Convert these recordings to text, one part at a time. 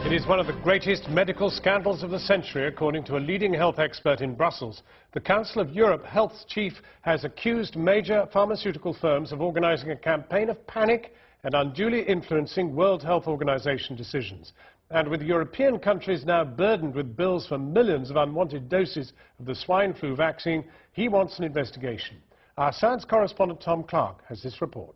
It is one of the greatest medical scandals of the century, according to a leading health expert in Brussels. The Council of Europe health chief has accused major pharmaceutical firms of organising a campaign of panic and unduly influencing World Health Organization decisions. And with European countries now burdened with bills for millions of unwanted doses of the swine flu vaccine, he wants an investigation. Our science correspondent Tom Clark has this report.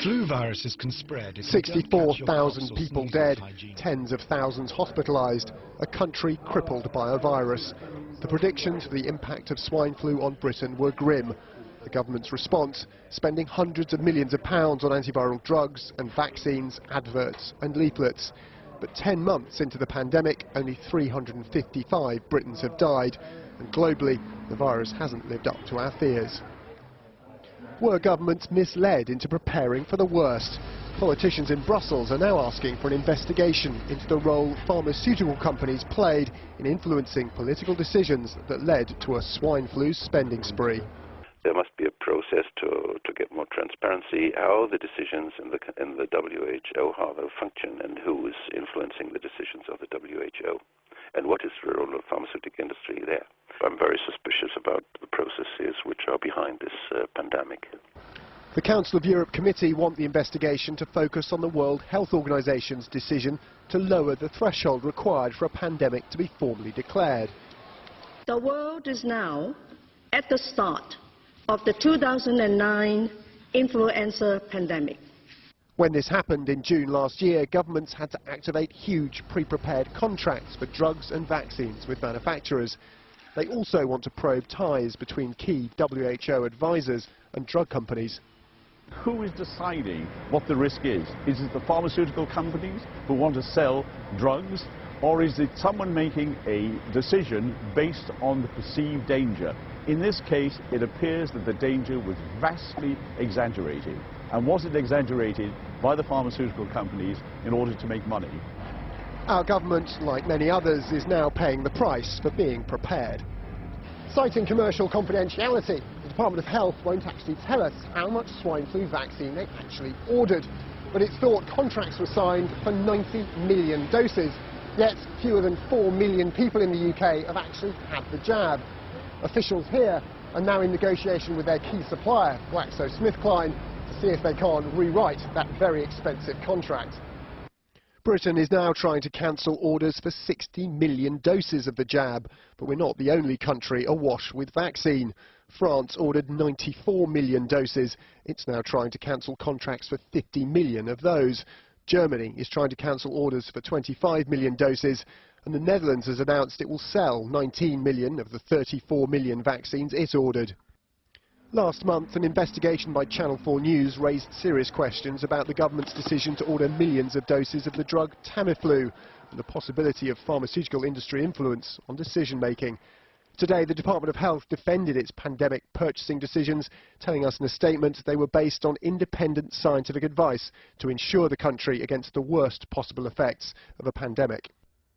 Flu viruses can spread. 64,000 people dead, tens of thousands hospitalised, a country crippled by a virus. The predictions for the impact of swine flu on Britain were grim. The government's response, spending hundreds of millions of pounds on antiviral drugs and vaccines, adverts and leaflets. But 10 months into the pandemic, only 355 Britons have died, and globally, the virus hasn't lived up to our fears. Were governments misled into preparing for the worst? Politicians in Brussels are now asking for an investigation into the role pharmaceutical companies played in influencing political decisions that led to a swine flu spending spree. There must be a process to get more transparency, how the decisions in the WHO, how they function, and who is influencing the decisions of the WHO, and what is the role of the pharmaceutical industry there. I'm very suspicious about the processes which are behind this pandemic. The Council of Europe Committee want the investigation to focus on the World Health Organization's decision to lower the threshold required for a pandemic to be formally declared. The world is now at the start of the 2009 influenza pandemic. When this happened in June last year, governments had to activate huge pre-prepared contracts for drugs and vaccines with manufacturers. They also want to probe ties between key WHO advisors and drug companies. Who is deciding what the risk is? Is it the pharmaceutical companies who want to sell drugs, or is it someone making a decision based on the perceived danger? In this case, it appears that the danger was vastly exaggerated. And was it exaggerated by the pharmaceutical companies in order to make money? Our government, like many others, is now paying the price for being prepared. Citing commercial confidentiality, the Department of Health won't actually tell us how much swine flu vaccine they actually ordered. But it's thought contracts were signed for 90 million doses. Yet fewer than 4 million people in the UK have actually had the jab. Officials here are now in negotiation with their key supplier, GlaxoSmithKline, to see if they can't rewrite that very expensive contract. Britain is now trying to cancel orders for 60 million doses of the jab, but we're not the only country awash with vaccine. France ordered 94 million doses. It's now trying to cancel contracts for 50 million of those. Germany is trying to cancel orders for 25 million doses, and the Netherlands has announced it will sell 19 million of the 34 million vaccines it ordered. Last month, an investigation by Channel 4 News raised serious questions about the government's decision to order millions of doses of the drug Tamiflu and the possibility of pharmaceutical industry influence on decision-making. Today, the Department of Health defended its pandemic purchasing decisions, telling us in a statement they were based on independent scientific advice to ensure the country against the worst possible effects of a pandemic.